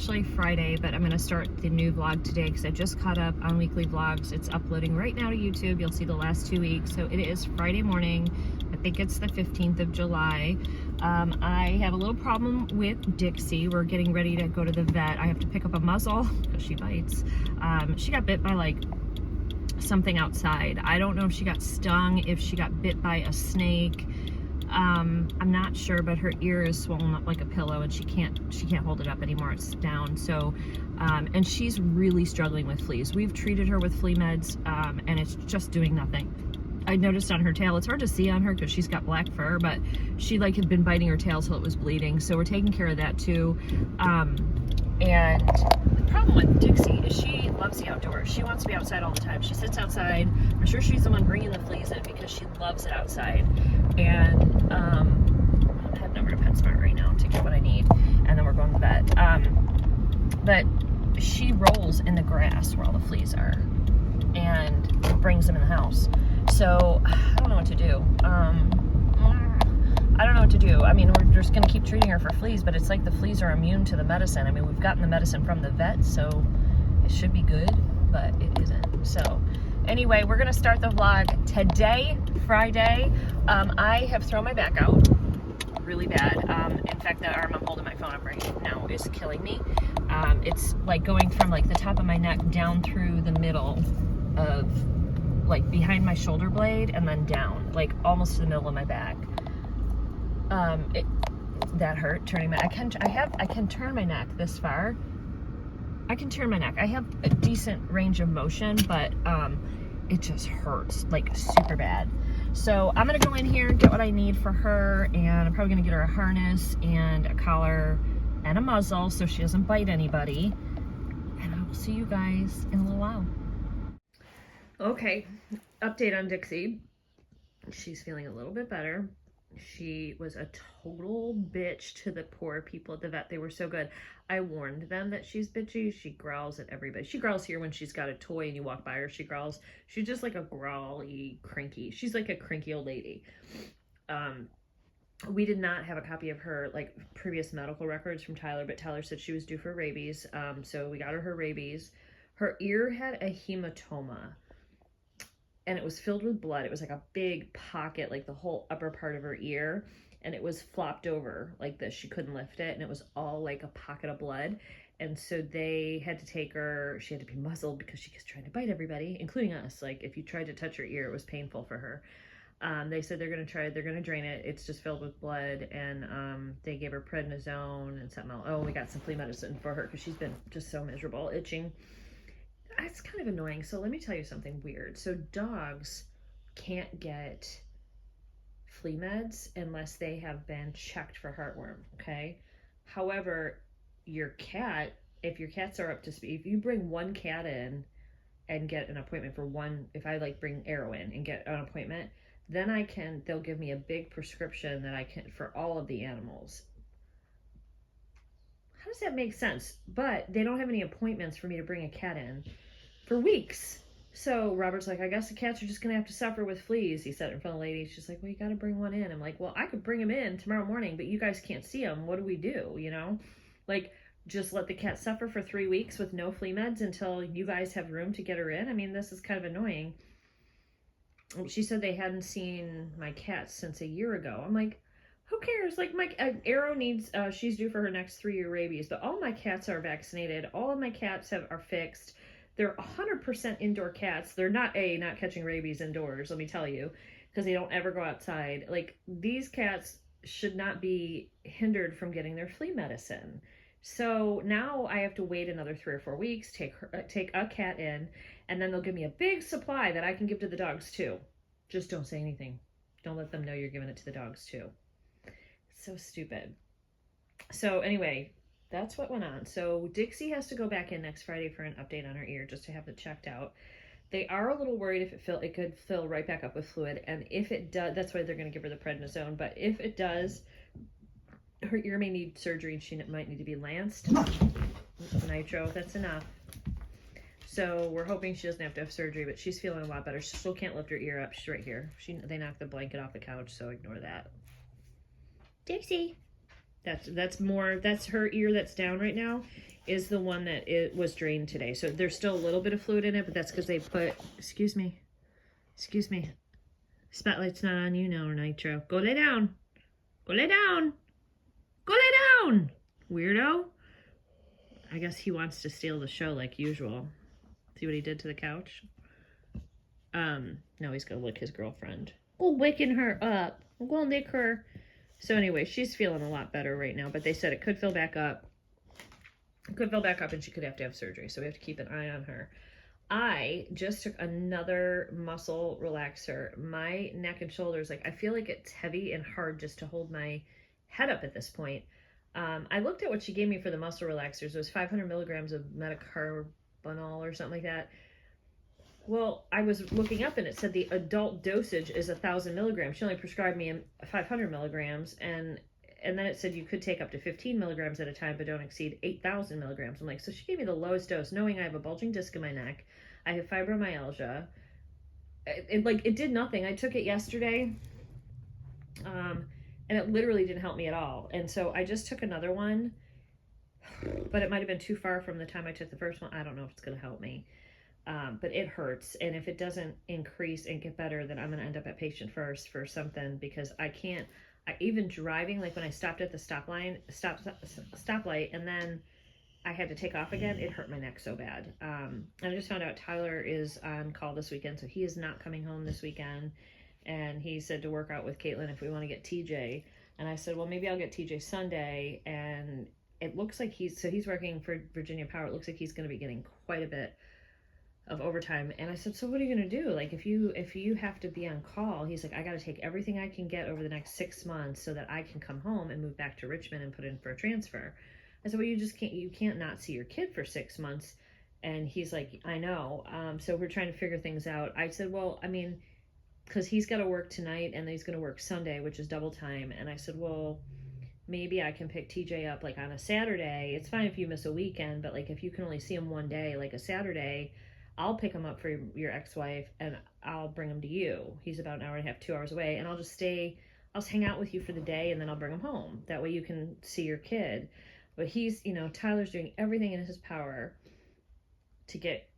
actually Friday, but I'm going to start the new vlog today because I just caught up on weekly vlogs. It's uploading right now to YouTube. You'll see the last 2 weeks. So it is Friday morning. I think it's the 15th of July. I have a little problem with Dixie. We're getting ready to go to the vet. I have to pick up a muzzle because she bites. She got bit by like something outside. I don't know if she got stung, if she got bit by a snake. I'm not sure, but her ear is swollen up like a pillow and she can't hold it up anymore. It's down. So, and she's really struggling with fleas. We've treated her with flea meds, and it's just doing nothing. I noticed on her tail, it's hard to see on her because she's got black fur, but she like had been biting her tail till it was bleeding. So we're taking care of that too. And the problem with Dixie is she loves the outdoors. She wants to be outside all the time. She sits outside. I'm sure she's the one bringing the fleas in because she loves it outside. And I'm heading over to PetSmart right now to get what I need, and then we're going to the vet. But she rolls in the grass where all the fleas are and brings them in the house. So I don't know what to do. I don't know what to do. I mean, we're just going to keep treating her for fleas, but it's like the fleas are immune to the medicine. I mean, we've gotten the medicine from the vet, so it should be good, but it isn't. So anyway, we're going to start the vlog today, Friday. I have thrown my back out really bad. In fact, the arm I'm holding my phone up right now is killing me. It's like going from like the top of my neck down through the middle of like behind my shoulder blade and then down, like almost to the middle of my back. That hurt turning my, I can turn my neck this far. I can turn my neck. I have a decent range of motion, but it just hurts like super bad. So I'm gonna go in here and get what I need for her, and I'm probably gonna get her a harness and a collar and a muzzle so she doesn't bite anybody. And I will see you guys in a little while. Okay, update on Dixie. She's feeling a little bit better. She was a total bitch to the poor people at the vet. They were so good. I warned them that she's bitchy. She growls at everybody. She growls here when she's got a toy and you walk by her, she growls. She's just like a growly, cranky. She's like a cranky old lady. We did not have a copy of her like previous medical records from Tyler, but Tyler said she was due for rabies. So we got her rabies. Her ear had a hematoma, and it was filled with blood. It was like a big pocket, like the whole upper part of her ear, and it was flopped over like this. She couldn't lift it, and it was all like a pocket of blood. And so they had to take her, she had to be muzzled because she was trying to bite everybody, including us. Like if you tried to touch her ear, it was painful for her. They said they're gonna drain it. It's just filled with blood, and they gave her prednisone and something else. Oh, we got some flea medicine for her because she's been just so miserable, itching. It's kind of annoying. So let me tell you something weird. So dogs can't get flea meds unless they have been checked for heartworm, okay? However, your cat, if your cats are up to speed, if you bring one cat in and get an appointment for one, if I like bring Arrow in and get an appointment, then they'll give me a big prescription that I can, for all of the animals. How does that make sense? But they don't have any appointments for me to bring a cat in for weeks. So Robert's like, I guess the cats are just gonna have to suffer with fleas. He said in front of the lady. She's like, well, you gotta bring one in. I'm like, well, I could bring him in tomorrow morning, but you guys can't see him. What do we do? You know, like just let the cat suffer for 3 weeks with no flea meds until you guys have room to get her in. I mean, this is kind of annoying. She said they hadn't seen my cat since a year ago. I'm like, who cares? Like my Arrow needs, she's due for her next 3-year rabies, but all my cats are vaccinated. All of my cats are fixed. They're 100% indoor cats. They're not catching rabies indoors, let me tell you, because they don't ever go outside. Like these cats should not be hindered from getting their flea medicine. So now I have to wait another 3 or 4 weeks, take a cat in, and then they'll give me a big supply that I can give to the dogs too. Just don't say anything. Don't let them know you're giving it to the dogs too. So stupid. So anyway, that's what went on. So Dixie has to go back in next Friday for an update on her ear just to have it checked out. They are a little worried if it could fill right back up with fluid, and if it does, that's why they're going to give her the prednisone. But if it does, her ear may need surgery and she might need to be lanced. Nitro, that's enough. So we're hoping she doesn't have to have surgery, but she's feeling a lot better. She still can't lift her ear up. She's right here. They knocked the blanket off the couch, so ignore that. Dixie. That's her ear that's down right now, is the one that it was drained today. So there's still a little bit of fluid in it, but that's because they put, excuse me, spotlight's not on you now, Nitro. Go lay down. Go lay down. Go lay down, weirdo. I guess he wants to steal the show like usual. See what he did to the couch? No, he's gonna lick his girlfriend. Go wicking her up. I'm gonna lick her. So anyway, she's feeling a lot better right now, but they said it could fill back up. It could fill back up and she could have to have surgery. So we have to keep an eye on her. I just took another muscle relaxer. My neck and shoulders, like I feel like it's heavy and hard just to hold my head up at this point. I looked at what she gave me for the muscle relaxers. It was 500 milligrams of metacarbonyl or something like that. Well, I was looking up and it said the adult dosage is 1,000 milligrams. She only prescribed me 500 milligrams, and then it said you could take up to 15 milligrams at a time, but don't exceed 8,000 milligrams. I'm like, so she gave me the lowest dose, knowing I have a bulging disc in my neck. I have fibromyalgia. It did nothing. I took it yesterday, and it literally didn't help me at all. And so I just took another one, but it might have been too far from the time I took the first one. I don't know if it's going to help me. But it hurts, and if it doesn't increase and get better, then I'm going to end up at patient first for something, because I can't, even driving, like when I stopped at the stoplight, and then I had to take off again, it hurt my neck so bad. I just found out Tyler is on call this weekend, so he is not coming home this weekend, and he said to work out with Caitlin if we want to get TJ, and I said, well, maybe I'll get TJ Sunday, and it looks like he's working for Virginia Power. It looks like he's going to be getting quite a bit of overtime. And I said, so what are you going to do? Like, if you have to be on call, he's like, I got to take everything I can get over the next 6 months so that I can come home and move back to Richmond and put in for a transfer. I said, well, you can't not see your kid for 6 months. And he's like, I know. So we're trying to figure things out. I said, well, I mean, because he's got to work tonight and then he's going to work Sunday, which is double time. And I said, well, maybe I can pick TJ up like on a Saturday. It's fine if you miss a weekend, but like if you can only see him one day, like a Saturday, I'll pick him up for your ex-wife and I'll bring him to you. He's about an hour and a half, 2 hours away, and I'll just hang out with you for the day, and then I'll bring him home. That way you can see your kid. But he's, Tyler's doing everything in his power to get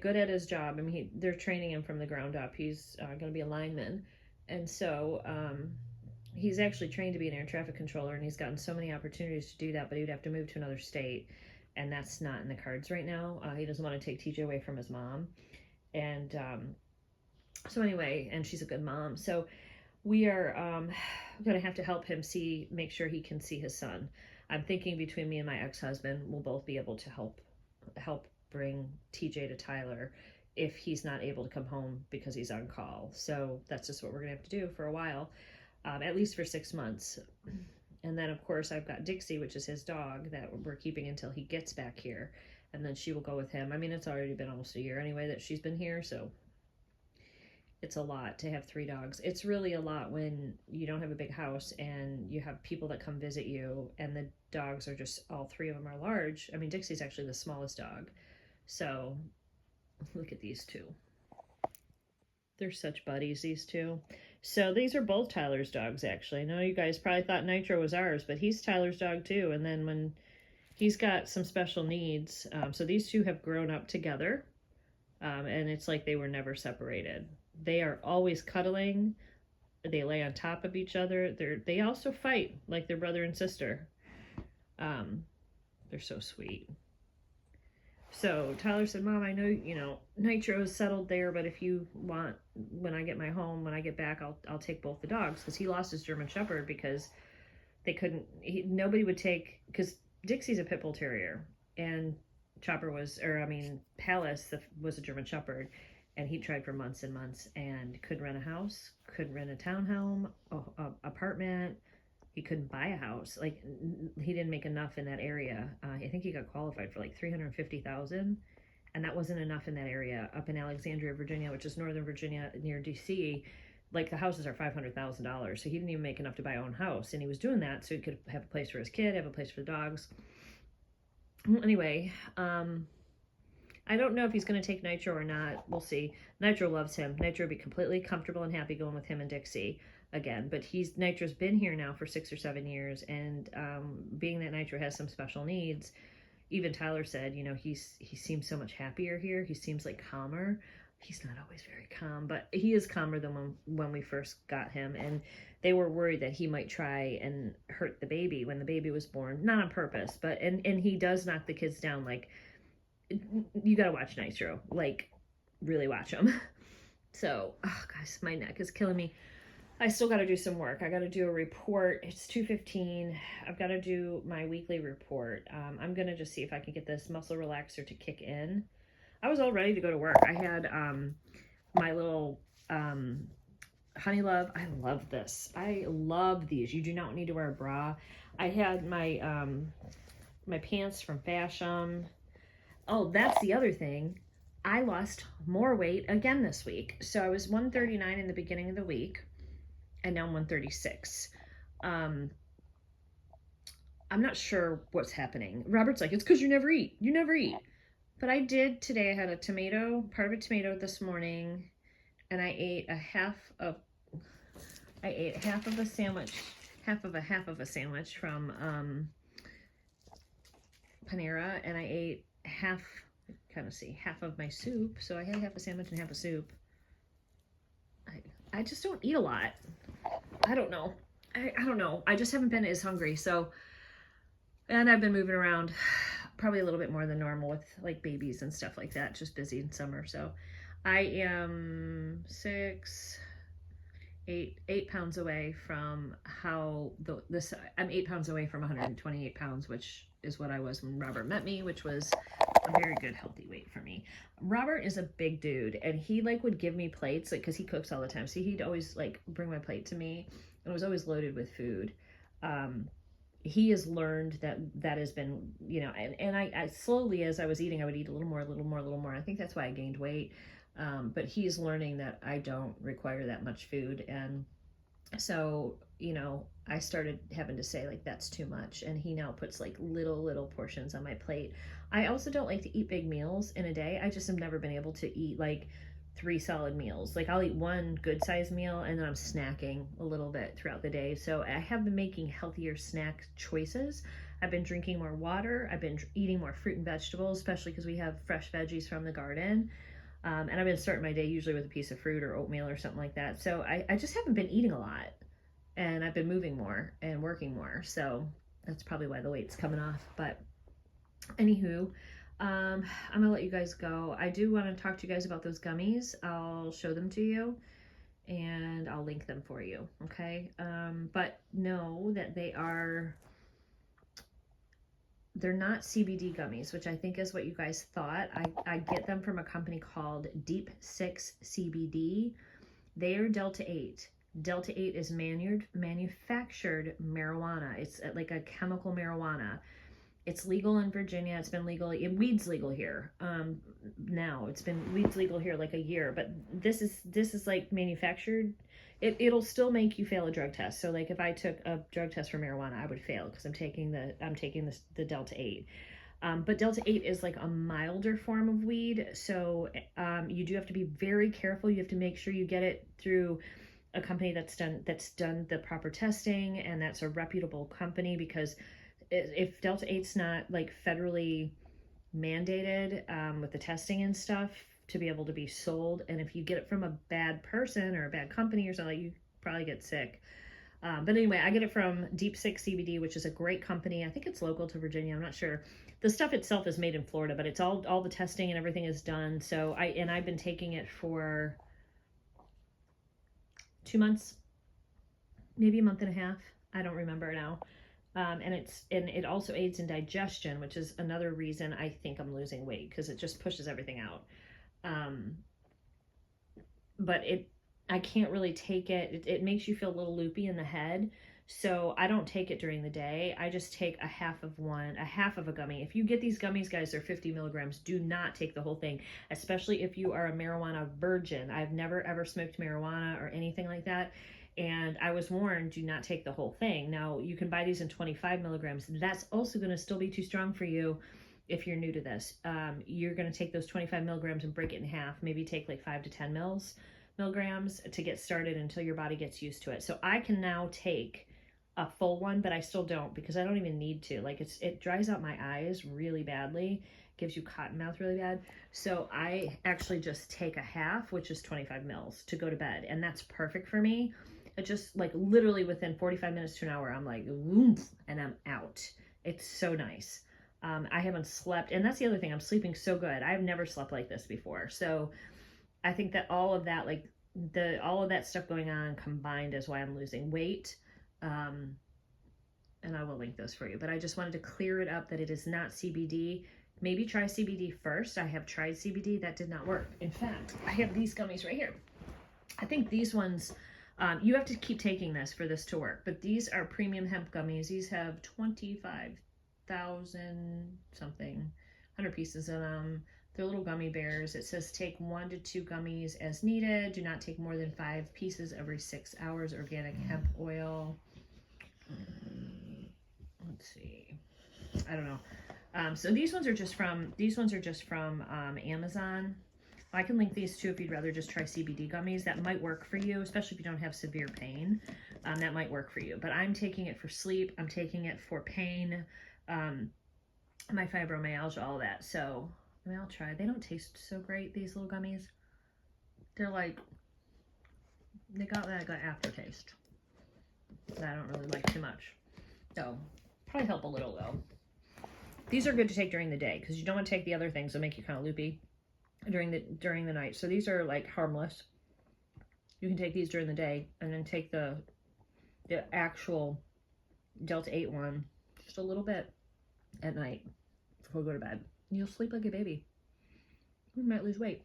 good at his job. I mean, they're training him from the ground up. He's going to be a lineman. And so he's actually trained to be an air traffic controller, and he's gotten so many opportunities to do that, but he would have to move to another state. And that's not in the cards right now. He doesn't want to take TJ away from his mom. And so anyway, and she's a good mom. So we are going to have to help him make sure he can see his son. I'm thinking between me and my ex-husband, we'll both be able to help bring TJ to Tyler if he's not able to come home because he's on call. So that's just what we're going to have to do for a while, at least for 6 months. And then, of course, I've got Dixie, which is his dog, that we're keeping until he gets back here. And then she will go with him. I mean, it's already been almost a year anyway that she's been here, so it's a lot to have 3 dogs. It's really a lot when you don't have a big house and you have people that come visit you, and the dogs are just, all 3 of them are large. I mean, Dixie's actually the smallest dog. So, look at these 2. They're such buddies, these 2. So these are both Tyler's dogs, actually. I know you guys probably thought Nitro was ours, but he's Tyler's dog too. And then when he's got some special needs, so these 2 have grown up together, and it's like they were never separated. They are always cuddling. They lay on top of each other. They also fight like their brother and sister. They're so sweet. So Tyler said, Mom, I know, Nitro is settled there, but if you want, when I get back, I'll take both the dogs, because he lost his German Shepherd because they couldn't, nobody would take, because Dixie's a Pit Bull Terrier, and Palace was a German Shepherd, and he tried for months and months and couldn't rent a house, couldn't rent a townhome, apartment. He couldn't buy a house. Like, he didn't make enough in that area. I think he got qualified for like $350,000, and that wasn't enough in that area. Up in Alexandria, Virginia, which is Northern Virginia near DC, like the houses are $500,000. So he didn't even make enough to buy his own house, and he was doing that so he could have a place for his kid, have a place for the dogs. Anyway, I don't know if he's going to take Nitro or not. We'll see. Nitro loves him. Nitro would be completely comfortable and happy going with him and Dixie. again. But Nitro's been here now for 6 or 7 years, and being that Nitro has some special needs, even Tyler said, you know, he seems so much happier here. He seems like calmer. He's not always very calm, but he is calmer than when we first got him. And they were worried that he might try and hurt the baby when the baby was born, not on purpose, but and he does knock the kids down. Like, you gotta watch Nitro, like really watch him. So, oh guys, my neck is killing me. I still got to do some work. I got to do a report. It's 2:15. I've got to do my weekly report. I'm going to just see if I can get this muscle relaxer to kick in. I was all ready to go to work. I had my little Honey Love. I love this. I love these. You do not need to wear a bra. I had my my pants from Fashion. Oh, that's the other thing. I lost more weight again this week. So I was 139 in the beginning of the week, and now I'm 136. I'm not sure what's happening. Robert's like, it's because you never eat. You never eat. But I did today. I had a tomato, part of a tomato this morning, and I ate half of a sandwich, half of a sandwich from Panera, and I ate half of my soup. So I had half a sandwich and half a soup. I just don't eat a lot. I don't know. I don't know. I just haven't been as hungry. So, and I've been moving around probably a little bit more than normal with like babies and stuff like that. Just busy in summer. So I am 8 pounds away from I'm 8 pounds away from 128 pounds, which is what I was when Robert met me, which was a very good healthy weight for me. Robert is a big dude, and he like would give me plates, like, because he cooks all the time, so he'd always like bring my plate to me, and it was always loaded with food. He has learned that has been, you know, and I slowly, as I was eating, I would eat a little more. I think that's why I gained weight. But he's learning that I don't require that much food, and so, you know, I started having to say like that's too much, and he now puts like little portions on my plate. I also don't like to eat big meals in a day. I just have never been able to eat like 3 solid meals. Like, I'll eat one good sized meal and then I'm snacking a little bit throughout the day. So I have been making healthier snack choices. I've been drinking more water. I've been eating more fruit and vegetables, especially because we have fresh veggies from the garden. And I've been starting my day usually with a piece of fruit or oatmeal or something like that. So I just haven't been eating a lot, and I've been moving more and working more. So that's probably why the weight's coming off. But anywho, I'm gonna let you guys go. I do want to talk to you guys about those gummies. I'll show them to you and I'll link them for you. Okay. But know that they're not CBD gummies, which I think is what you guys thought. I get them from a company called Deep 6 CBD. They are Delta 8. Delta 8 is manufactured marijuana. It's like a chemical marijuana. It's legal in Virginia. It's been legal. Weed's legal here. Now weed's legal here like a year, but this is like manufactured. It'll still make you fail a drug test. So like if I took a drug test for marijuana, I would fail because I'm taking the Delta 8. But Delta 8 is like a milder form of weed. So you do have to be very careful. You have to make sure you get it through a company that's done the proper testing, and that's a reputable company, because if Delta 8's not like federally mandated with the testing and stuff to be able to be sold, and if you get it from a bad person or a bad company or something, you probably get sick. But anyway, I get it from Deep 6 CBD, which is a great company. I think it's local to Virginia. I'm not sure. The stuff itself is made in Florida, but it's all the testing and everything is done. So I've been taking it for 2 months, maybe a month and a half. I don't remember now. And it also aids in digestion, which is another reason I think I'm losing weight, because it just pushes everything out. But I can't really take it. It makes you feel a little loopy in the head. So I don't take it during the day. I just take a half of a gummy. If you get these gummies, guys, they're 50 milligrams. Do not take the whole thing, especially if you are a marijuana virgin. I've never ever smoked marijuana or anything like that. And I was warned, do not take the whole thing. Now, you can buy these in 25 milligrams. That's also going to still be too strong for you if you're new to this. You're going to take those 25 milligrams and break it in half. Maybe take like 5 to 10 mils. milligrams to get started until your body gets used to it. So I can now take a full one, but I still don't because I don't even need to. Like it dries out my eyes really badly, gives you cotton mouth really bad. So I actually just take a half, which is 25 mils to go to bed. And that's perfect for me. It just like literally within 45 minutes to an hour, I'm like, woof, and I'm out. It's so nice. I haven't slept. And that's the other thing. I'm sleeping so good. I've never slept like this before. So I think that all of that, like all of that stuff going on combined is why I'm losing weight. And I will link those for you, but I just wanted to clear it up that it is not CBD. Maybe try CBD first. I have tried CBD, that did not work. In fact, I have these gummies right here. I think these ones, you have to keep taking this for this to work, but these are premium hemp gummies. These have 25,000 something, 100 pieces in them. They're little gummy bears. It says take 1 to 2 gummies as needed. Do not take more than 5 pieces every 6 hours. Organic hemp oil. Let's see. I don't know. So these ones are just from Amazon. I can link these too if you'd rather just try CBD gummies. That might work for you, especially if you don't have severe pain. That might work for you. But I'm taking it for sleep. I'm taking it for pain, my fibromyalgia, all that. So I mean, I'll try. They don't taste so great, these little gummies. They're like, they got that aftertaste that I don't really like too much. So probably help a little though. These are good to take during the day because you don't want to take the other things that make you kind of loopy during the night. So these are like harmless. You can take these during the day and then take the actual Delta 8 one just a little bit at night before we go to bed. You'll sleep like a baby. You might lose weight.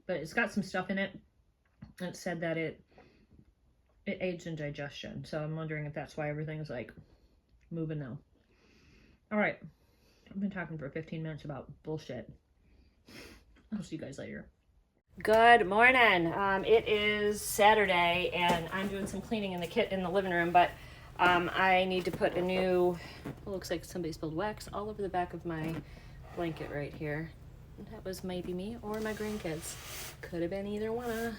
But it's got some stuff in it. And it said that it aids in digestion. So I'm wondering if that's why everything's like moving now. All right. I've been talking for 15 minutes about bullshit. I'll see you guys later. Good morning. It is Saturday and I'm doing some cleaning in the living room, but I need to put a new, it looks like somebody spilled wax all over the back of my blanket right here. That was maybe me or my grandkids. Could have been either one.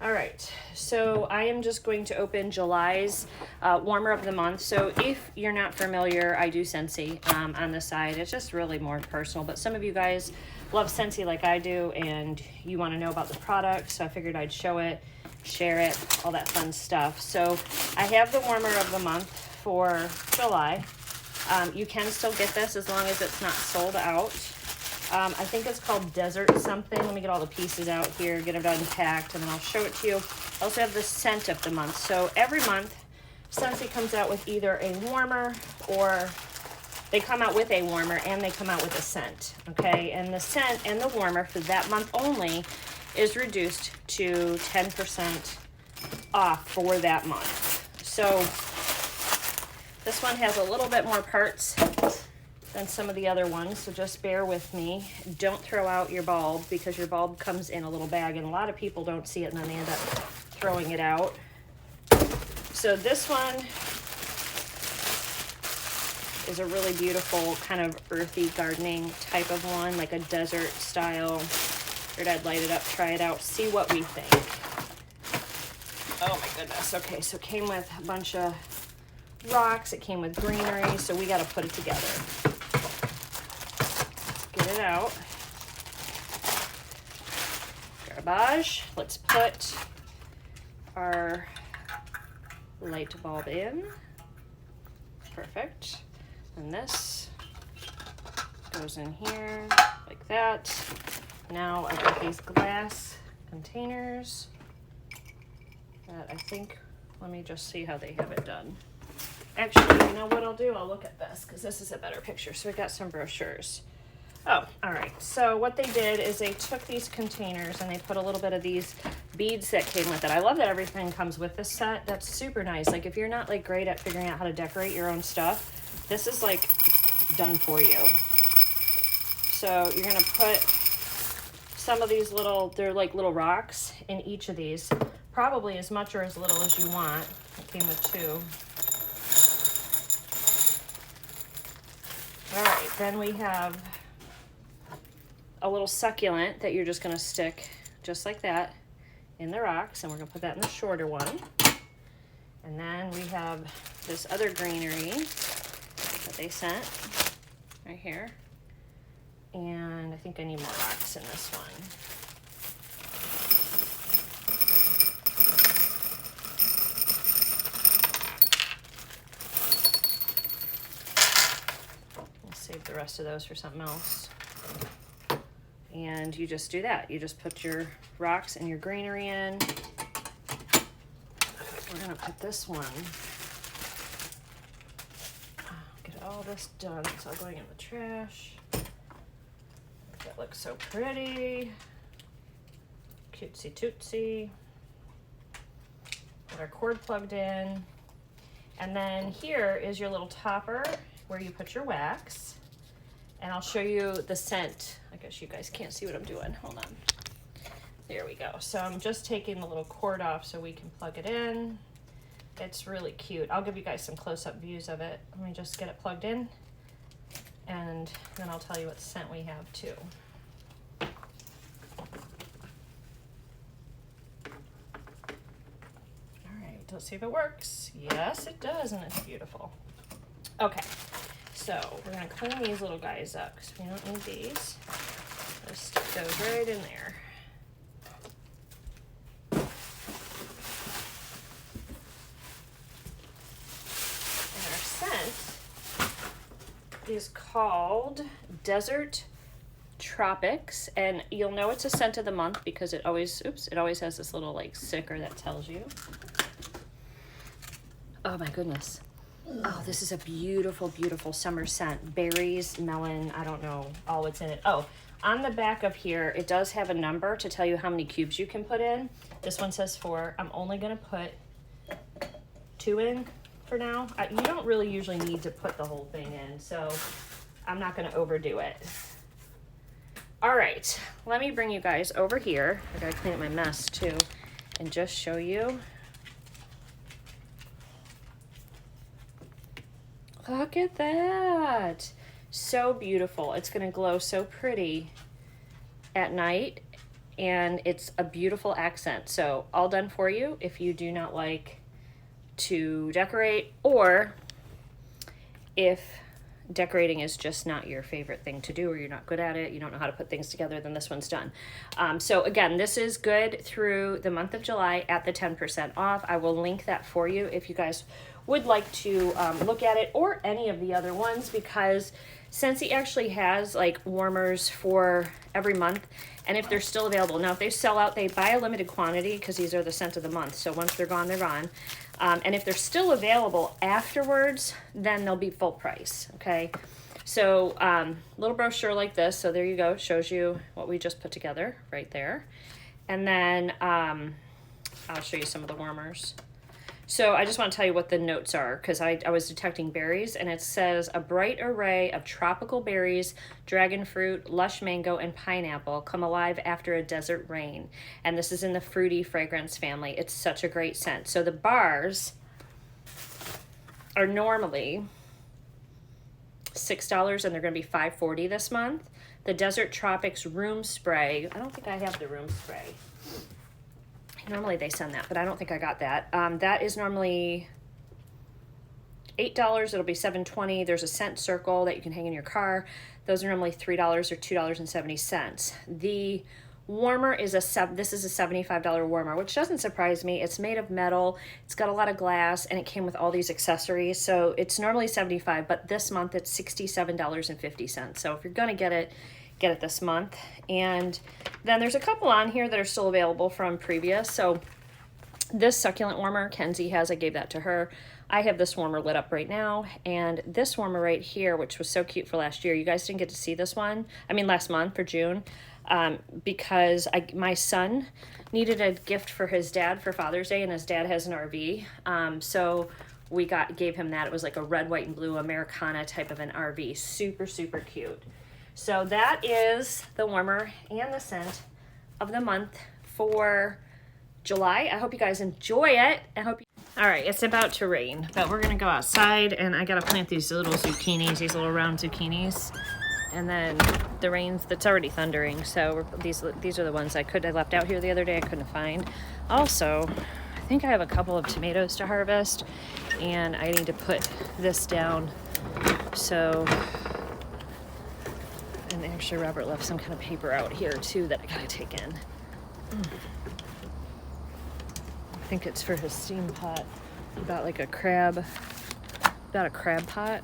All right, so I am just going to open July's warmer of the month. So if you're not familiar, I do Scentsy on the side. It's just really more personal, but some of you guys love Scentsy like I do, and you want to know about the product, so I figured I'd show it, share it, all that fun stuff. So I have the warmer of the month for July. You can still get this as long as it's not sold out. I think it's called Desert something. Let me get all the pieces out here, get it unpacked, and then I'll show it to you. I also have the scent of the month. So every month, Scentsy comes out with either a warmer or they come out with a warmer and they come out with a scent, okay? And the scent and the warmer for that month only is reduced to 10% off for that month. So this one has a little bit more parts than some of the other ones, so just bear with me. Don't throw out your bulb because your bulb comes in a little bag and a lot of people don't see it and then they end up throwing it out. So this one is a really beautiful kind of earthy gardening type of one, like a desert style. Figured I'd light it up, try it out, see what we think. Oh my goodness. Okay, so it came with a bunch of rocks, it came with greenery, so we got to put it together. Get it out. Garbage. Let's put our light bulb in. Perfect. And this goes in here like that. Now I've got these glass containers that I think, let me just see how they have it done. Actually, you know what I'll do? I'll look at this because this is a better picture. So we got some brochures. Oh, all right. So what they did is they took these containers and they put a little bit of these beads that came with it. I love that everything comes with this set. That's super nice. Like if you're not like great at figuring out how to decorate your own stuff, this is like done for you. So you're going to put some of these little, they're like little rocks in each of these, probably as much or as little as you want. It came with 2. All right, then we have a little succulent that you're just gonna stick just like that in the rocks, and we're gonna put that in the shorter one. And then we have this other greenery that they sent right here. And I think I need more rocks in this one. I'll save the rest of those for something else. And you just do that. You just put your rocks and your greenery in. We're gonna put this one, get all this done. It's all going in the trash. That looks so pretty. Cutesy tootsie. Get our cord plugged in. And then here is your little topper where you put your wax. And I'll show you the scent. I guess you guys can't see what I'm doing. Hold on. There we go. So I'm just taking the little cord off so we can plug it in. It's really cute. I'll give you guys some close-up views of it. Let me just get it plugged in, and then I'll tell you what scent we have too. All right, let's see if it works. Yes, it does, and it's beautiful. Okay, so we're gonna clean these little guys up because we don't need these. Just goes right in there. Is called Desert Tropics, and you'll know it's a scent of the month because it always has this little like sticker that tells you. Oh my goodness. Oh, this is a beautiful, beautiful summer scent. Berries, melon, I don't know all what's in it. Oh, on the back of here, it does have a number to tell you how many cubes you can put in. This one says 4. I'm only gonna put 2 in for now. You don't really usually need to put the whole thing in, so I'm not going to overdo it. All right, let me bring you guys over here. I gotta clean up my mess too and just show you. Look at that. So beautiful. It's going to glow so pretty at night, and it's a beautiful accent. So all done for you if you do not like to decorate, or if decorating is just not your favorite thing to do, or you're not good at it, you don't know how to put things together, then this one's done. So again, this is good through the month of July at the 10% off. I will link that for you if you guys would like to look at it, or any of the other ones, because Scentsy actually has like warmers for every month, and if they're still available. Now, if they sell out, they buy a limited quantity because these are the scent of the month. So once they're gone, they're gone. And if they're still available afterwards, then they'll be full price, okay? So little brochure like this. So there you go. Shows you what we just put together right there. And then I'll show you some of the warmers. So I just want to tell you what the notes are, because I was detecting berries, and it says a bright array of tropical berries, dragon fruit, lush mango, and pineapple come alive after a desert rain. And this is in the fruity fragrance family. It's such a great scent. So the bars are normally $6, and they're going to be $5.40 this month. The Desert Tropics room spray, I don't think I have the room spray. Normally they send that, but I don't think I got that. That is normally $8. It'll be $7.20. There's a scent circle that you can hang in your car. Those are normally $3 or $2.70. The warmer is this is a $75 warmer, which doesn't surprise me. It's made of metal. It's got a lot of glass, and it came with all these accessories. So it's normally $75, but this month it's $67.50. So if you're gonna get it this month. And then there's a couple on here that are still available from previous. So this succulent warmer Kenzie has, I gave that to her. I have this warmer lit up right now, and this warmer right here, which was so cute for last year. You guys didn't get to see this one. I mean, last month for June, because my son needed a gift for his dad for Father's Day, and his dad has an RV. So we gave him that. It was like a red, white, and blue Americana type of an RV. Super, super cute. So that is the warmer and the scent of the month for July. I hope you guys enjoy it. All right, it's about to rain, but we're gonna go outside, and I gotta plant these little zucchinis, these little round zucchinis, and then the rains that's already thundering. So these are the ones I left out here the other day. I couldn't find. Also, I think I have a couple of tomatoes to harvest, and I need to put this down. So, and actually Robert left some kind of paper out here too that I gotta take in. I think it's for his steam pot. He got like a crab pot,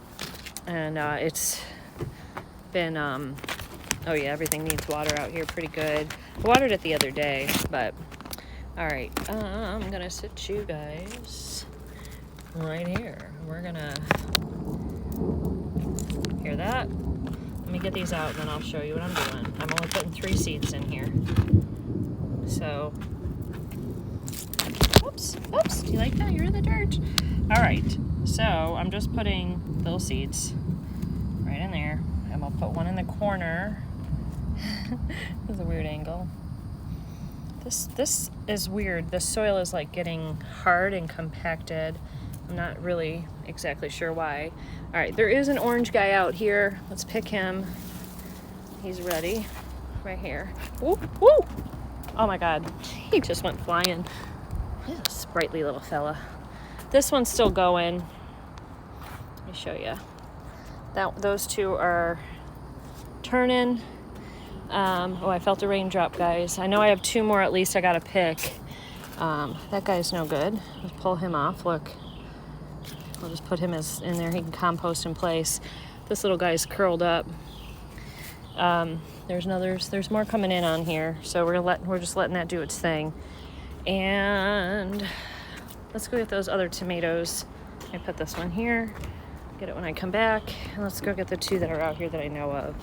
and it's been oh yeah, everything needs water out here pretty good. I watered it the other day, but all right, I'm gonna sit you guys right here. We're gonna hear that. Let me get these out and then I'll show you what I'm doing. I'm only putting 3 seeds in here. So, oops, do you like that? You're in the dirt. All right, so I'm just putting little seeds right in there. I'm gonna put one in the corner. This is a weird angle. This is weird. The soil is like getting hard and compacted. I'm not really exactly sure why. All right, there is an orange guy out here. Let's pick him. He's ready, right here. Woo, woo! Oh my God, he just went flying. He's a sprightly little fella. This one's still going. Let me show you. Those 2 are turning. Oh, I felt a raindrop, guys. I know I have 2 more at least I gotta pick. That guy's no good. Let's pull him off. Look. I'll just put him in there. He can compost in place. This little guy's curled up. There's more coming in on here, so we're just letting that do its thing. And let's go get those other tomatoes. I put this one here. Get it when I come back, and let's go get the 2 that are out here that I know of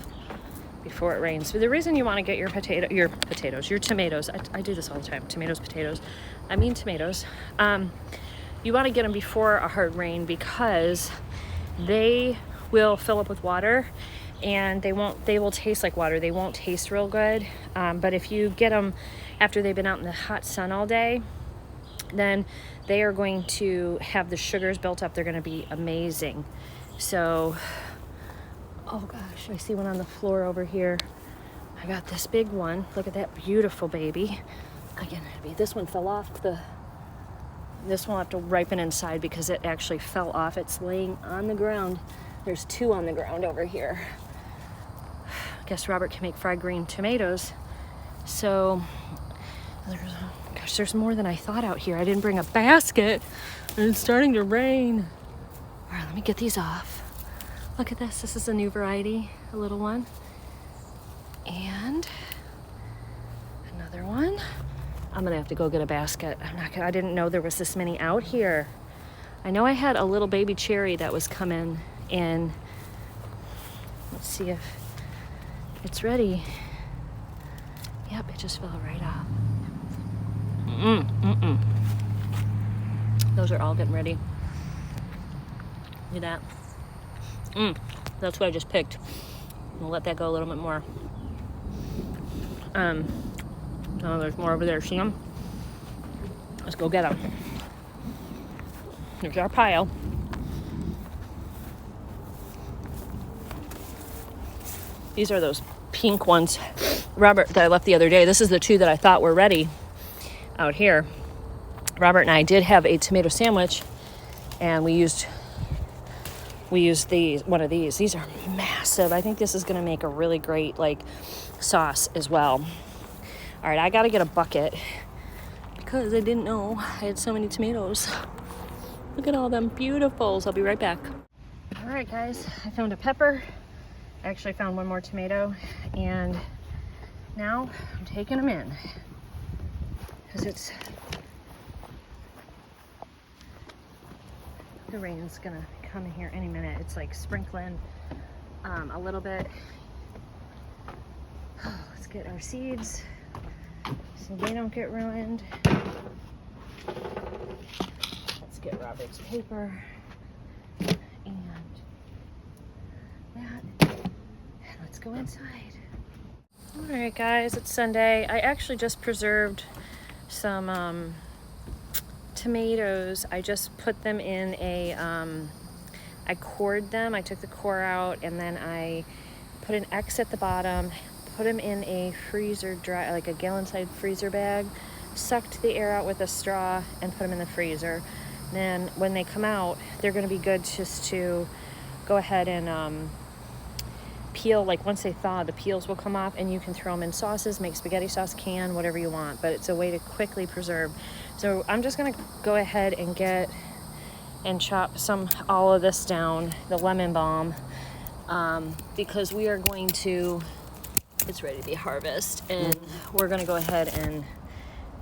before it rains. But the reason you want to get your tomatoes. I do this all the time. Potatoes. I mean tomatoes. You want to get them before a hard rain because they will fill up with water, and they will taste like water. They won't taste real good. But if you get them after they've been out in the hot sun all day, then they are going to have the sugars built up. They're going to be amazing. So, oh gosh, I see one on the floor over here. I got this big one. Look at that beautiful baby. Again, this one fell off this one will have to ripen inside because it actually fell off. It's laying on the ground. There's 2 on the ground over here. I guess Robert can make fried green tomatoes. So, there's more than I thought out here. I didn't bring a basket, and it's starting to rain. All right, let me get these off. Look at this. This is a new variety, a little one. And another one. I'm gonna have to go get a basket. I didn't know there was this many out here. I know I had a little baby cherry that was coming in. Let's see if it's ready. Yep, it just fell right off. Those are all getting ready. Look at that. That's what I just picked. We'll let that go a little bit more. Oh, there's more over there. See them? Let's go get them. Here's our pile. These are those pink ones, Robert, that I left the other day. This is the 2 that I thought were ready out here. Robert and I did have a tomato sandwich, and we used one of these. These are massive. I think this is going to make a really great sauce as well. All right, I got to get a bucket because I didn't know I had so many tomatoes. Look at all them beautifuls. I'll be right back. All right, guys, I found a pepper. I actually found 1 more tomato, and now I'm taking them in because the rain's gonna come in here any minute. It's like sprinkling a little bit. Let's get our seeds so they don't get ruined. Let's get Robert's paper and that, and let's go inside. All right, guys, it's Sunday. I actually just preserved some tomatoes. I just put them in a I cored them. I took the core out, and then I put an X at the bottom, put them in a freezer dry, like a gallon-sized freezer bag, sucked the air out with a straw, and put them in the freezer. Then when they come out, they're going to be good just to go ahead and peel. Like once they thaw, the peels will come off, and you can throw them in sauces, make spaghetti sauce, can, whatever you want, but it's a way to quickly preserve. So I'm just going to go ahead and get and chop all of this down, the lemon balm, because we are going to, it's ready to be harvest, and we're going to go ahead and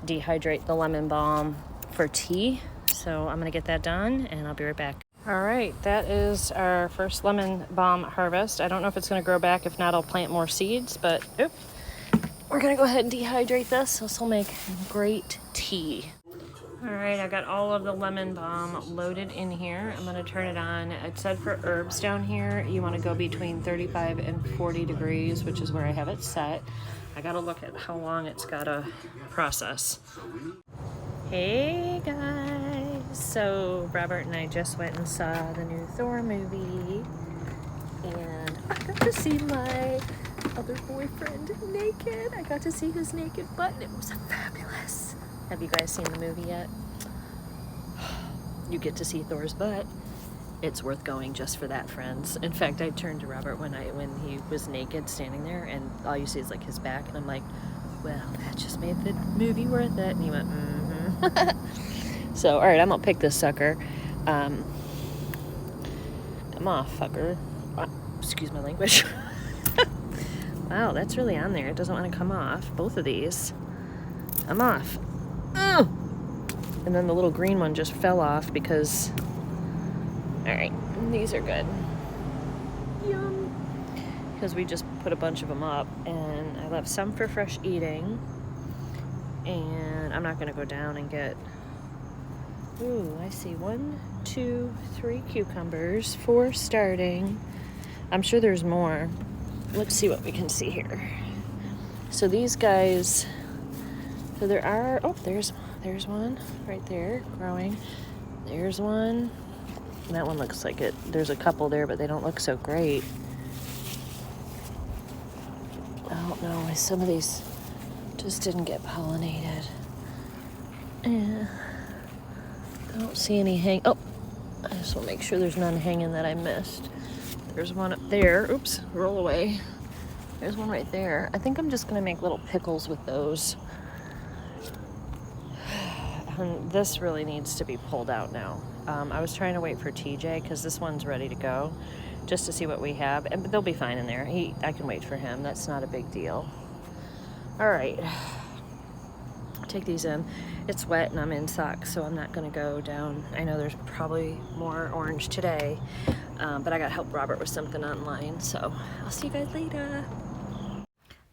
dehydrate the lemon balm for tea. So I'm going to get that done, and I'll be right back. All right, that is our first lemon balm harvest. I don't know if it's going to grow back. If not, I'll plant more seeds, but we're going to go ahead and dehydrate this. This will make great tea. All right, I got all of the lemon balm loaded in here. I'm going to turn it on. It said for herbs down here, you want to go between 35 and 40 degrees, which is where I have it set. I got to look at how long it's got to process. Hey guys, so Robert and I just went and saw the new Thor movie, and I got to see my other boyfriend naked. I got to see his naked butt, and it was fabulous. Have you guys seen the movie yet? You get to see Thor's butt. It's worth going just for that, friends. In fact, I turned to Robert when he was naked standing there, and all you see is like his back, and I'm like, well, that just made the movie worth it. And he went, So, all right, I'm gonna pick this sucker. Come off, fucker. Excuse my language. Wow, that's really on there. It doesn't want to come off. Both of these. I'm off. And then the little green one just fell off because... All right, these are good. Yum. Because we just put a bunch of them up, and I left some for fresh eating. And I'm not gonna go down and get... Ooh, I see 1, 2, 3 cucumbers, 4 starting. I'm sure there's more. Let's see what we can see here. So these guys, so there are, oh, there's one right there growing. There's one. And that one looks like it. There's a couple there, but they don't look so great. I don't know, some of these just didn't get pollinated. Yeah. I don't see any oh, I just want to make sure there's none hanging that I missed. There's one up there. Oops, roll away. There's one right there. I think I'm just going to make little pickles with those. And this really needs to be pulled out now. I was trying to wait for TJ because this one's ready to go just to see what we have. And they'll be fine in there. I can wait for him. That's not a big deal. All right. Take these in. It's wet and I'm in socks, so I'm not going to go down. I know there's probably more orange today, but I got to help Robert with something online, so I'll see you guys later.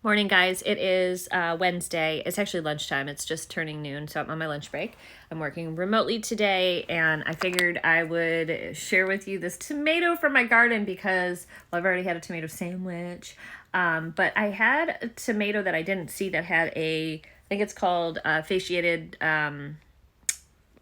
Morning, guys. It is Wednesday. It's actually lunchtime. It's just turning noon, so I'm on my lunch break. I'm working remotely today, and I figured I would share with you this tomato from my garden because, well, I've already had a tomato sandwich, but I had a tomato that I didn't see that had I think it's called fasciated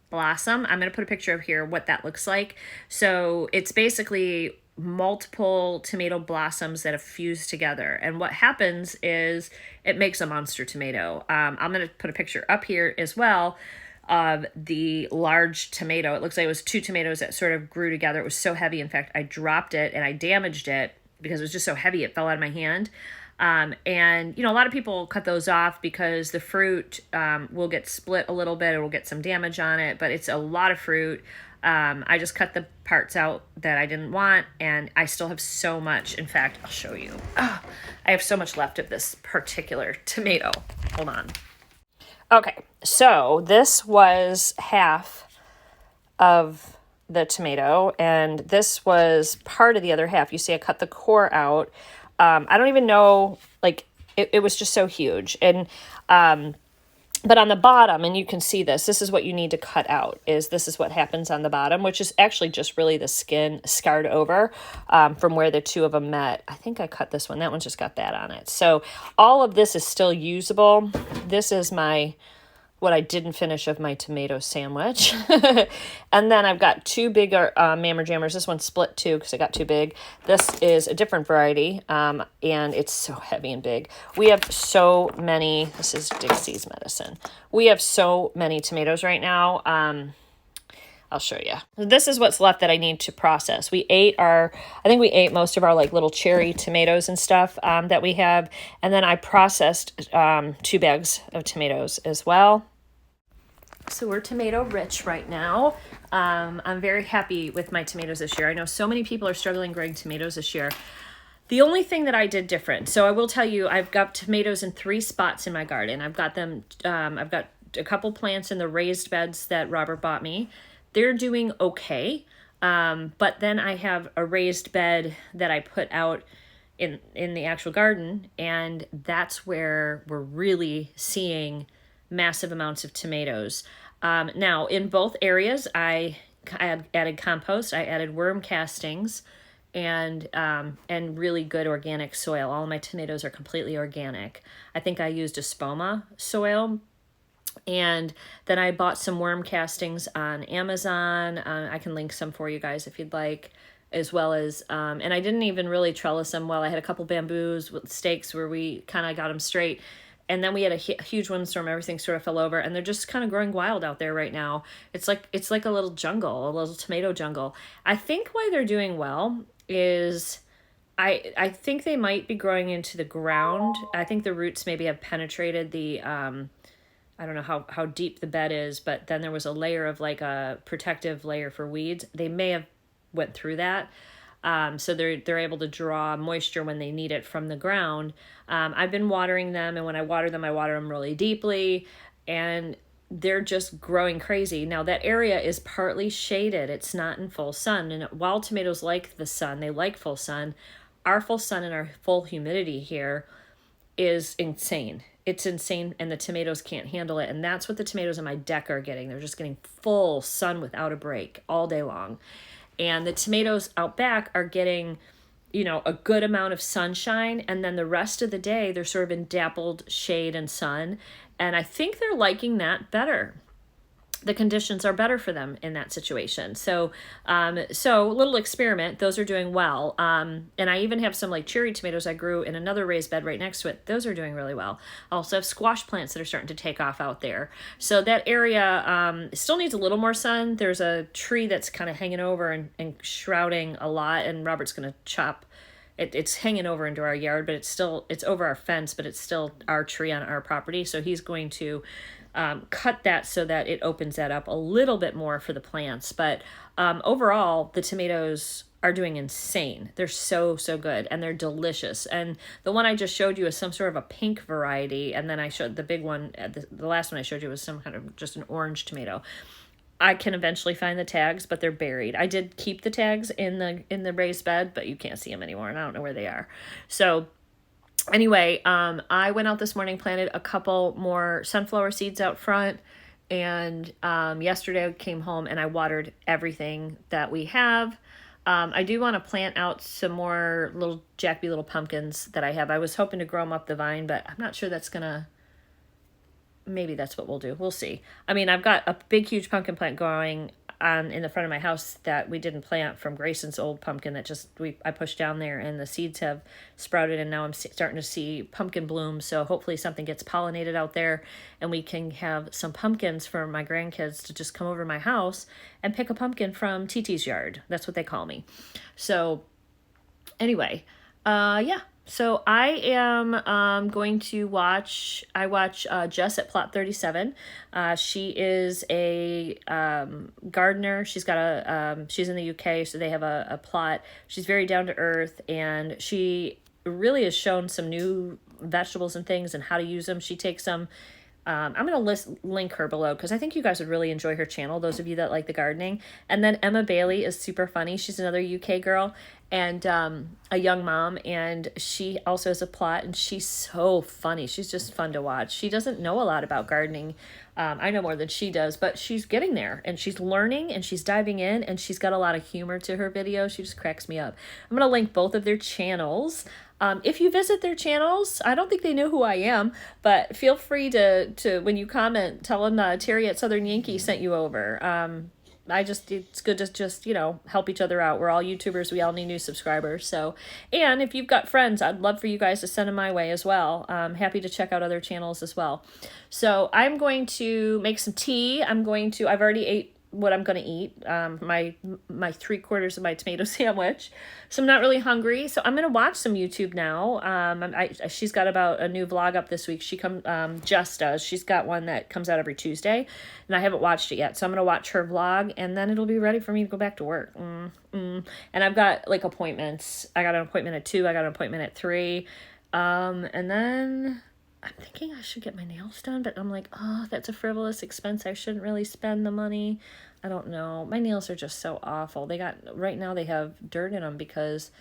blossom. I'm going to put a picture of here what that looks like. So it's basically multiple tomato blossoms that have fused together. And what happens is it makes a monster tomato. I'm going to put a picture up here as well of the large tomato. It looks like it was 2 tomatoes that sort of grew together. It was so heavy. In fact, I dropped it and I damaged it because it was just so heavy it fell out of my hand. And, you know, a lot of people cut those off because the fruit will get split a little bit. It will get some damage on it, but it's a lot of fruit. I just cut the parts out that I didn't want, and I still have so much. In fact, I'll show you. I have so much left of this particular tomato. Hold on. Okay, so this was half of the tomato, and this was part of the other half. You see I cut the core out. I don't even know, like, it was just so huge. And, but on the bottom, and you can see this is what you need to cut out, this is what happens on the bottom, which is actually just really the skin scarred over, from where the 2 of them met. I think I cut this one. That one's just got that on it. So all of this is still usable. This is my what I didn't finish of my tomato sandwich. And then I've got two big Mammer Jammers. This one's split too because it got too big. This is a different variety, and it's so heavy and big. We have so many. This is Dixie's Medicine. We have so many tomatoes right now. I'll show you. This is what's left that I need to process. I think we ate most of our like little cherry tomatoes and stuff that we have. And then I processed 2 bags of tomatoes as well. So we're tomato rich right now. I'm very happy with my tomatoes this year. I know so many people are struggling growing tomatoes this year. The only thing that I did different, so I will tell you, I've got tomatoes in 3 spots in my garden. I've got them, I've got a couple plants in the raised beds that Robert bought me. They're doing okay. But then I have a raised bed that I put out in the actual garden, and that's where we're really seeing massive amounts of tomatoes. Now, in both areas, I added compost, I added worm castings, and really good organic soil. All of my tomatoes are completely organic. I think I used a Spoma soil. And then I bought some worm castings on Amazon. I can link some for you guys if you'd like, as well as, and I didn't even really trellis them well. I had a couple bamboos with stakes where we kind of got them straight. And then we had a huge windstorm. Everything sort of fell over, and they're just kind of growing wild out there right now. It's like a little jungle, a little tomato jungle. I think why they're doing well is I think they might be growing into the ground. I think the roots maybe have penetrated the, I don't know how deep the bed is, but then there was a layer of like a protective layer for weeds. They may have went through that. So they're able to draw moisture when they need it from the ground. I've been watering them, and when I water them really deeply, and they're just growing crazy. Now that area is partly shaded. It's not in full sun. And wild tomatoes like the sun, they like full sun. Our full sun and our full humidity here is insane. It's insane, and the tomatoes can't handle it. And that's what the tomatoes on my deck are getting. They're just getting full sun without a break all day long. And the tomatoes out back are getting, a good amount of sunshine. And then the rest of the day, they're sort of in dappled shade and sun. And I think they're liking that better. The conditions are better for them in that situation. So little experiment. Those are doing well. And I even have some like cherry tomatoes I grew in another raised bed right next to it. Those are doing really well. I also have squash plants that are starting to take off out there. So that area still needs a little more sun. There's a tree that's kind of hanging over and shrouding a lot. And Robert's going to chop it's hanging over into our yard, but it's over our fence, but it's still our tree on our property. So he's going to cut that so that it opens that up a little bit more for the plants. But overall, the tomatoes are doing insane. They're so good, and they're delicious. And the one I just showed you is some sort of a pink variety, and then I showed the big one, the last one I showed you was some kind of just an orange tomato. I can eventually find the tags, but they're buried. I did keep the tags in the raised bed, but you can't see them anymore, and I don't know where they are. So anyway, I went out this morning, planted a couple more sunflower seeds out front, and yesterday I came home and I watered everything that we have. I do want to plant out some more little Jack-B little pumpkins that I have. I was hoping to grow them up the vine, but I'm not sure that's gonna. Maybe that's what we'll do. We'll see. I mean, I've got a big, huge pumpkin plant growing in the front of my house that we didn't plant from Grayson's old pumpkin that I pushed down there, and the seeds have sprouted, and now I'm starting to see pumpkin bloom. So hopefully something gets pollinated out there, and we can have some pumpkins for my grandkids to just come over to my house and pick a pumpkin from TT's yard. That's what they call me. So anyway, yeah. So I am going to watch Jess at Plot 37. She is a gardener. She's got she's in the UK, so they have a plot. She's very down to earth, and she really has shown some new vegetables and things and how to use them. She takes them. I'm going to link her below because I think you guys would really enjoy her channel, those of you that like the gardening. And then Emma Bailey is super funny. She's another UK girl, and a young mom, and she also has a plot, and she's so funny. She's just fun to watch. She doesn't know a lot about gardening. I know more than she does, but she's getting there, and she's learning, and she's diving in, and she's got a lot of humor to her videos. She just cracks me up. I'm going to link both of their channels. If you visit their channels, I don't think they know who I am, but feel free to when you comment, tell them Terry at Southern Yankee sent you over. It's good to just, help each other out. We're all YouTubers. We all need new subscribers. So, and if you've got friends, I'd love for you guys to send them my way as well. I'm happy to check out other channels as well. So I'm going to make some tea. I've already ate what I'm going to eat, my 3/4 of my tomato sandwich. So I'm not really hungry. So I'm going to watch some YouTube now. She's got about a new vlog up this week. Jess does. She's got one that comes out every Tuesday, and I haven't watched it yet. So I'm going to watch her vlog, and then it'll be ready for me to go back to work. And I've got appointments. I got an appointment at 2. I got an appointment at 3. And then I'm thinking I should get my nails done, but I'm like, oh, that's a frivolous expense. I shouldn't really spend the money. I don't know. My nails are just so awful. Right now they have dirt in them because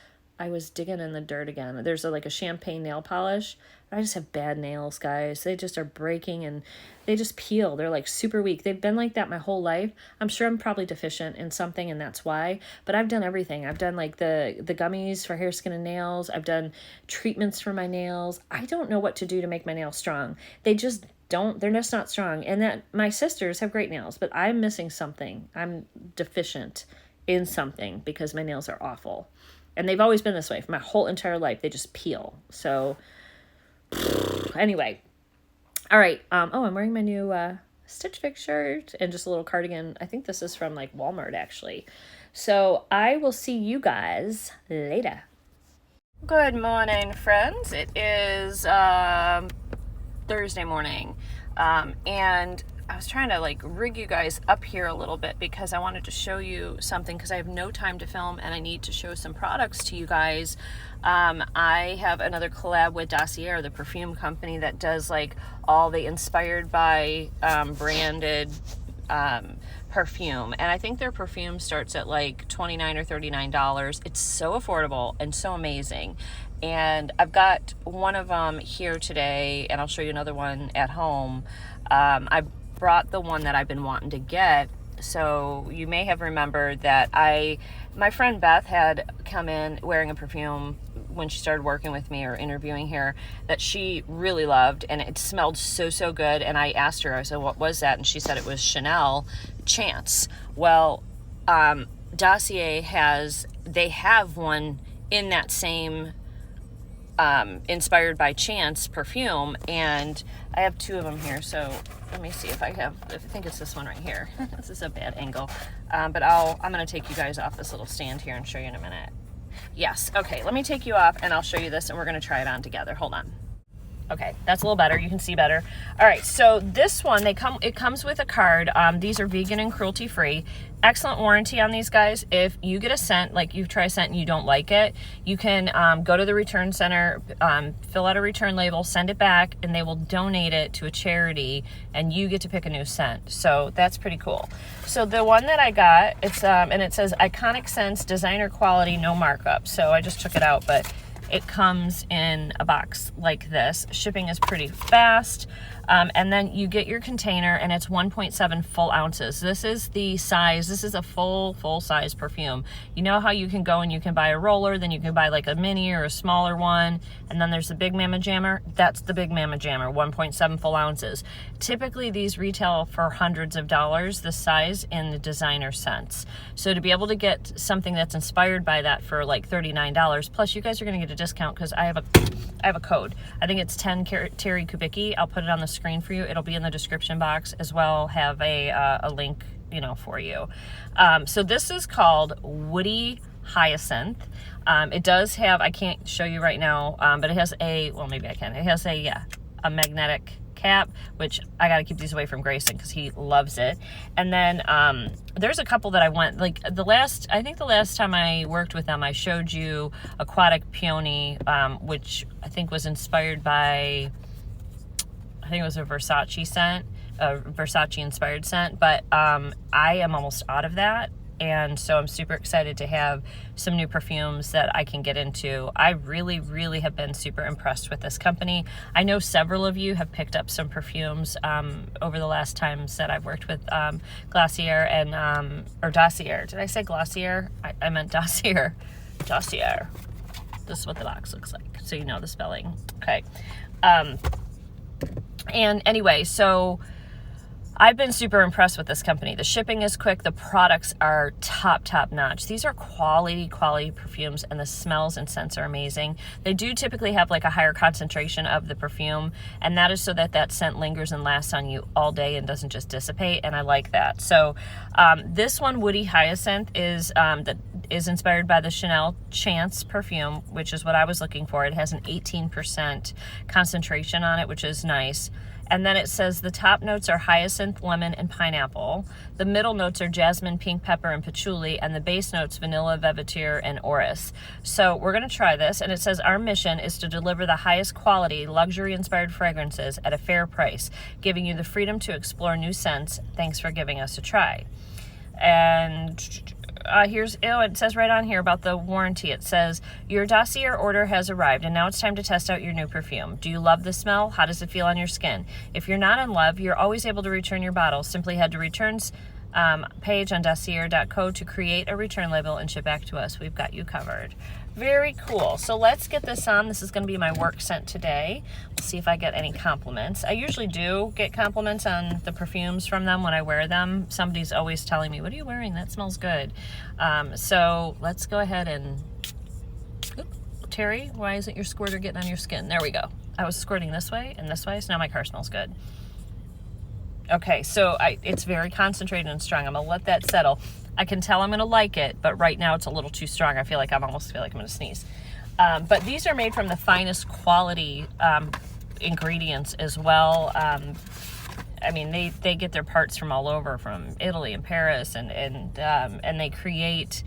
I was digging in the dirt again. There's a champagne nail polish. I just have bad nails, guys. They just are breaking and they just peel. They're super weak. They've been like that my whole life. I'm sure I'm probably deficient in something and that's why, but I've done everything. I've done the gummies for hair, skin, and nails. I've done treatments for my nails. I don't know what to do to make my nails strong. They're just not strong. And that my sisters have great nails, but I'm missing something. I'm deficient in something because my nails are awful. And they've always been this way for my whole entire life. They just peel. So anyway, all right. I'm wearing my new Stitch Fix shirt and just a little cardigan. I think this is from Walmart actually. So I will see you guys later. Good morning, friends. It is Thursday morning, and I was trying to rig you guys up here a little bit because I wanted to show you something because I have no time to film and I need to show some products to you guys. I have another collab with Dossier, the perfume company that does all the inspired by branded perfume, and I think their perfume starts at $29 or $39. It's so affordable and so amazing. And I've got one of them here today, and I'll show you another one at home. I brought the one that I've been wanting to get. So you may have remembered that my friend Beth had come in wearing a perfume when she started working with me or interviewing here that she really loved, and it smelled so good. And I asked her, I said, what was that? And she said it was Chanel Chance. Well, Dossier they have one in that same inspired by Chance perfume, and I have 2 of them here. So let me see if I think it's this one right here. This is a bad angle, but I'm going to take you guys off this little stand here and show you in a minute. Yes, okay, let me take you off and I'll show you this, and we're going to try it on together. Hold on. Okay, that's a little better. You can see better. All right, so this one, it comes with a card. These are vegan and cruelty free. Excellent warranty on these guys. If you get a scent, you try a scent and you don't like it, you can go to the return center, fill out a return label, send it back, and they will donate it to a charity, and you get to pick a new scent. So that's pretty cool. So the one that I got, it's and it says Iconic Scents, designer quality, no markup. So I just took it out, but it comes in a box like this. Shipping is pretty fast. And then you get your container, and it's 1.7 full ounces. This is the size. This is a full size perfume. You know how you can go and you can buy a roller, then you can buy a mini or a smaller one, and then there's the Big Mama Jammer. That's the Big Mama Jammer, 1.7 full ounces. Typically these retail for hundreds of dollars, the size in the designer scents. So to be able to get something that's inspired by that for $39, plus you guys are going to get a discount because I have a code. I think it's 10 Terrikubicki. I'll put it on the screen for you. It'll be in the description box as well. Have a link, for you. So this is called Woody Hyacinth. It does have, I can't show you right now, but it has maybe I can. It has a magnetic cap, which I got to keep these away from Grayson because he loves it. And then there's a couple that I went, the last time I worked with them, I showed you Aquatic Peony, which I think was inspired by, I think it was a Versace scent, a Versace inspired scent, but I am almost out of that. and so I'm super excited to have some new perfumes that I can get into. I really, really have been super impressed with this company. I know several of you have picked up some perfumes over the last times that I've worked with Glossier and, or Dossier. Did I say Glossier? I meant Dossier. Dossier. This is what the box looks like, so you know the spelling. Okay. And anyway, so I've been super impressed with this company. The shipping is quick. The products are top notch. These are quality perfumes, and the smells and scents are amazing. They do typically have like a higher concentration of the perfume, and that is so that that scent lingers and lasts on you all day and doesn't just dissipate, and I like that. So this one, Woody Hyacinth, is inspired by the Chanel Chance perfume, which is what I was looking for. It has an 18% concentration on it, which is nice. And then it says the top notes are hyacinth, lemon, and pineapple. The middle notes are jasmine, pink pepper, and patchouli. And the base notes, vanilla, velvetier, and orris. So we're going to try this. And it says our mission is to deliver the highest quality, luxury-inspired fragrances at a fair price, giving you the freedom to explore new scents. Thanks for giving us a try. And it says right on here about the warranty. It says, your dossier order has arrived, and now it's time to test out your new perfume. Do you love the smell? How does it feel on your skin? If you're not in love, you're always able to return your bottle. Simply head to returns page on dossier.co to create a return label and ship back to us. We've got you covered. Very cool. So let's get this on. This is going to be my work scent today. We'll see if I get any compliments. I usually do get compliments on the perfumes from them when I wear them. Somebody's always telling me, what are you wearing? That smells good. So let's go ahead and... Terry, why isn't your squirter getting on your skin? There we go. I was squirting this way and this way, so now my car smells good. Okay, so it's very concentrated and strong. I'm going to let that settle. I can tell I'm going to like it, but right now it's a little too strong. I almost feel like I'm going to sneeze. But these are made from the finest quality ingredients as well. I mean, they get their parts from all over, from Italy and Paris, and they create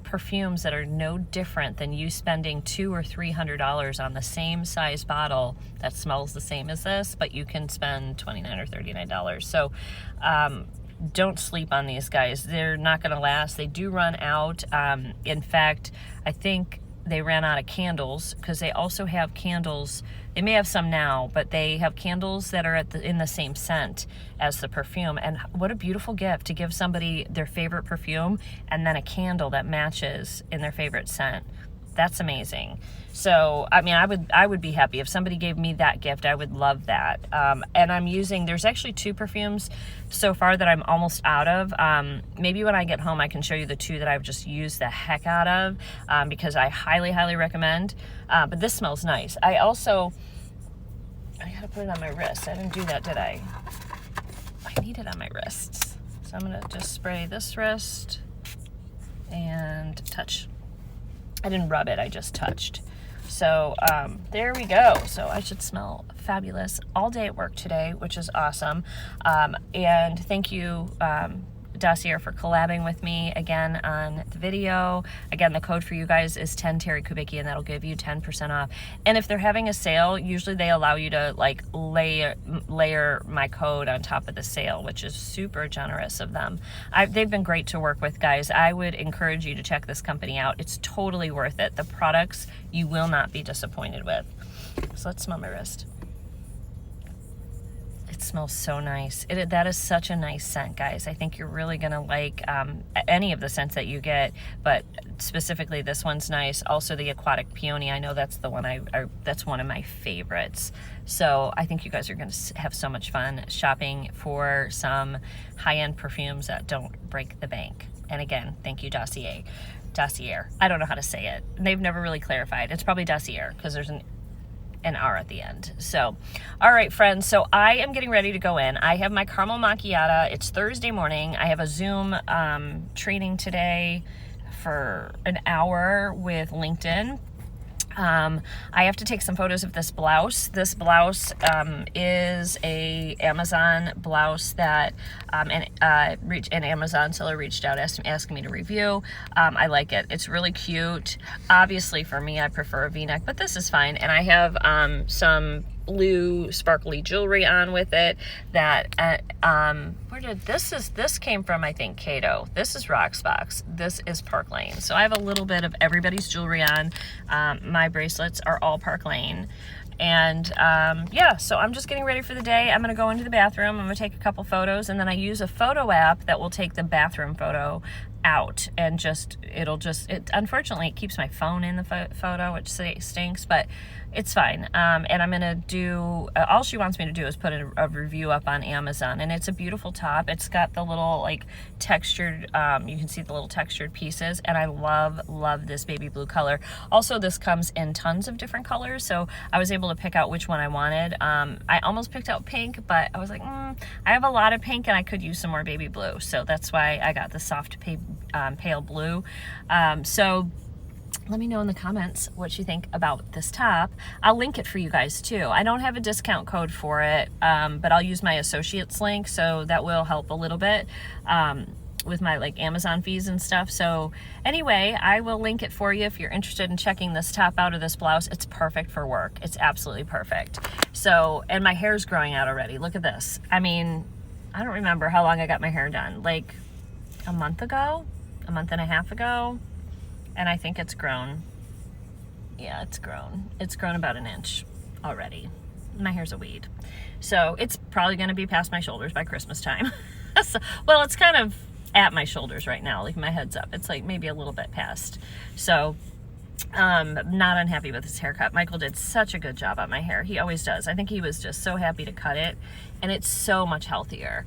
perfumes that are no different than you spending $200 or $300 on the same size bottle that smells the same as this, but you can spend $29 or $39. So don't sleep on these guys. They're not going to last. They do run out. In fact, I think they ran out of candles, because they also have candles. They may have some now, but they have candles that are in the same scent as the perfume. And what a beautiful gift to give somebody their favorite perfume and then a candle that matches in their favorite scent. That's amazing. So, I mean, I would be happy if somebody gave me that gift. I would love that. And I'm using, there's actually 2 perfumes so far that I'm almost out of. Maybe when I get home, I can show you the 2 that I've just used the heck out of, because I highly recommend. But this smells nice. I gotta put it on my wrist. I didn't do that, did I? I need it on my wrists. So I'm gonna just spray this wrist and touch. I didn't rub it, I just touched. So there we go. So I should smell fabulous all day at work today, which is awesome. And thank you, Dossier, for collabing with me again on the video. Again, the code for you guys is 10 Terrikubicki, and that'll give you 10% off. And if they're having a sale, usually they allow you to like layer my code on top of the sale, which is super generous of them. They've been great to work with, guys. I would encourage you to check this company out. It's totally worth it. The products you will not be disappointed with. So let's smell my wrist. It smells so nice. That is such a nice scent, guys. I think you're really gonna like any of the scents that you get, but specifically this one's nice. Also the aquatic peony, I know that's the one that's one of my favorites. So I think you guys are gonna have so much fun shopping for some high-end perfumes that don't break the bank. And again, thank you, Dossier. I don't know how to say it. They've never really clarified. It's probably Dossier, because there's an R at the end. So, all right, friends. So I am getting ready to go in. I have my caramel macchiato. It's Thursday morning. I have a Zoom training today for an hour with LinkedIn. I have to take some photos of this blouse. This blouse is a Amazon blouse that an Amazon seller reached out asking me to review. I like it. It's really cute. Obviously for me, I prefer a V-neck, but this is fine. And I have some blue sparkly jewelry on with it. That this came from, I think, Cato. This is Rocksbox. This is Park Lane. So I have a little bit of everybody's jewelry on. My bracelets are all Park Lane. And yeah, so I'm just getting ready for the day. I'm gonna go into the bathroom, I'm gonna take a couple photos, and then I use a photo app that will take the bathroom photo out, and unfortunately it keeps my phone in the photo, which stinks, but it's fine. And I'm gonna do, all she wants me to do is put a review up on Amazon, and it's a beautiful top. It's got the little like textured, you can see the little textured pieces, and I love this baby blue color. Also, this comes in tons of different colors, so I was able to pick out which one I wanted. I almost picked out pink, but I was like, I have a lot of pink and I could use some more baby blue, so that's why I got the soft pale blue. So let me know in the comments what you think about this top. I'll link it for you guys too. I don't have a discount code for it, but I'll use my associates link, so that will help a little bit with my like Amazon fees and stuff. So anyway, I will link it for you if you're interested in checking this top out, or this blouse. It's perfect for work. It's absolutely perfect. So, and my hair's growing out already. Look at this. I mean, I don't remember how long I got my hair done. Like a month ago, a month and a half ago. And I think it's grown. Yeah, it's grown. It's grown about an inch already. My hair's a weed. So it's probably going to be past my shoulders by Christmas time. So, well, it's kind of at my shoulders right now, like my head's up. It's like maybe a little bit past. So not unhappy with his haircut. Michael did such a good job on my hair. He always does. I think he was just so happy to cut it, and it's so much healthier.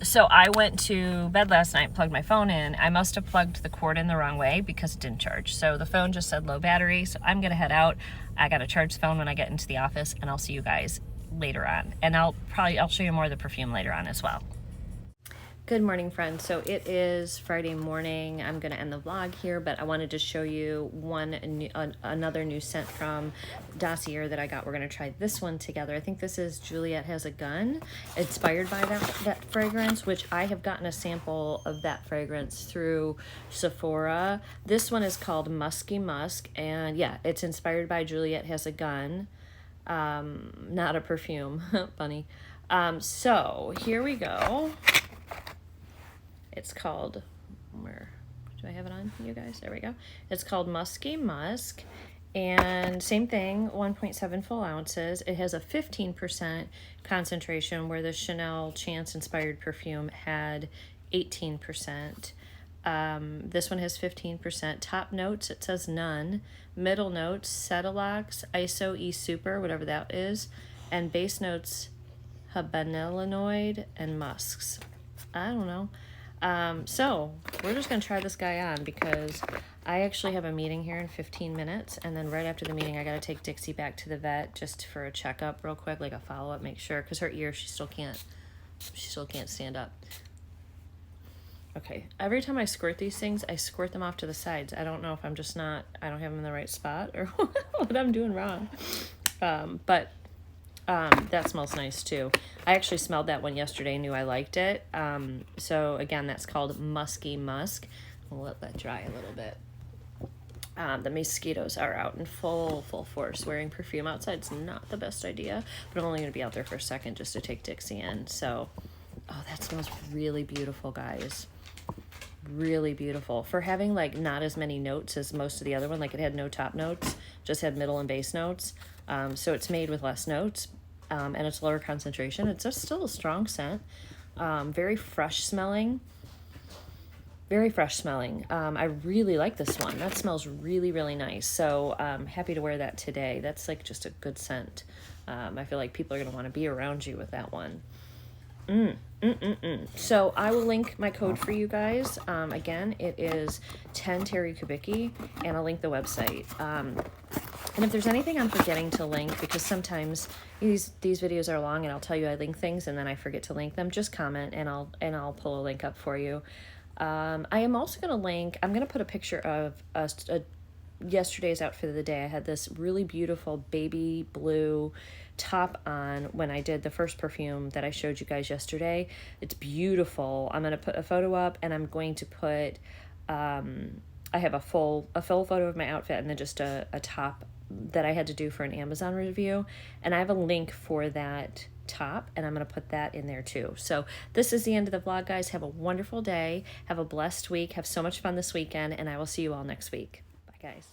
So I went to bed last night, plugged my phone in. I must have plugged the cord in the wrong way because it didn't charge. So the phone just said low battery. So I'm gonna head out. I gotta charge the phone when I get into the office, and I'll see you guys later on. And I'll show you more of the perfume later on as well. Good morning, friends. So it is Friday morning. I'm going to end the vlog here, but I wanted to show you another new scent from Dossier that I got. We're going to try this one together. I think this is Juliet Has a Gun, inspired by that fragrance, which I have gotten a sample of that fragrance through Sephora. This one is called Musky Musk, and yeah, it's inspired by Juliet Has a Gun, not a perfume. Funny. So here we go. It's called, where do I have it on, you guys? There we go. It's called Musky Musk, and same thing, 1.7 full ounces. It has a 15% concentration, where the Chanel Chance inspired perfume had 18%. This one has 15%. Top notes, it says none. Middle notes, Cetilox, ISO E Super, whatever that is, and base notes, habanellinoid and musks. I don't know. So we're just going to try this guy on because I actually have a meeting here in 15 minutes. And then right after the meeting, I got to take Dixie back to the vet just for a checkup real quick, like a follow-up, make sure, because her ear, she still can't stand up. Okay. Every time I squirt these things, I squirt them off to the sides. I don't know if I don't have them in the right spot or what I'm doing wrong. But that smells nice too. I actually smelled that one yesterday, knew I liked it. So again, that's called Musky Musk. We'll let that dry a little bit. The mosquitoes are out in full force. Wearing perfume outside's not the best idea, but I'm only going to be out there for a second just to take Dixie in. So, oh, that smells really beautiful, guys. Really beautiful. For having like not as many notes as most of the other one, like it had no top notes, just had middle and base notes. So it's made with less notes, and it's lower concentration. It's just still a strong scent. Very fresh smelling. Very fresh smelling. I really like this one. That smells really, really nice. So I'm happy to wear that today. That's like just a good scent. I feel like people are going to want to be around you with that one. So I will link my code for you guys. Again, it is 10 Terrikubicki, and I'll link the website. And if there's anything I'm forgetting to link, because sometimes these videos are long and I'll tell you I link things and then I forget to link them, just comment and I'll pull a link up for you. I am also going to link, I'm going to put a picture of yesterday's outfit of the day. I had this really beautiful baby blue top on when I did the first perfume that I showed you guys yesterday. It's beautiful. I'm going to put a photo up, and I'm going to put, I have a full photo of my outfit and then just a top that I had to do for an Amazon review, and I have a link for that top, and I'm going to put that in there too. So this is the end of the vlog, guys. Have a wonderful day. Have a blessed week. Have so much fun this weekend, and I will see you all next week. Bye, guys.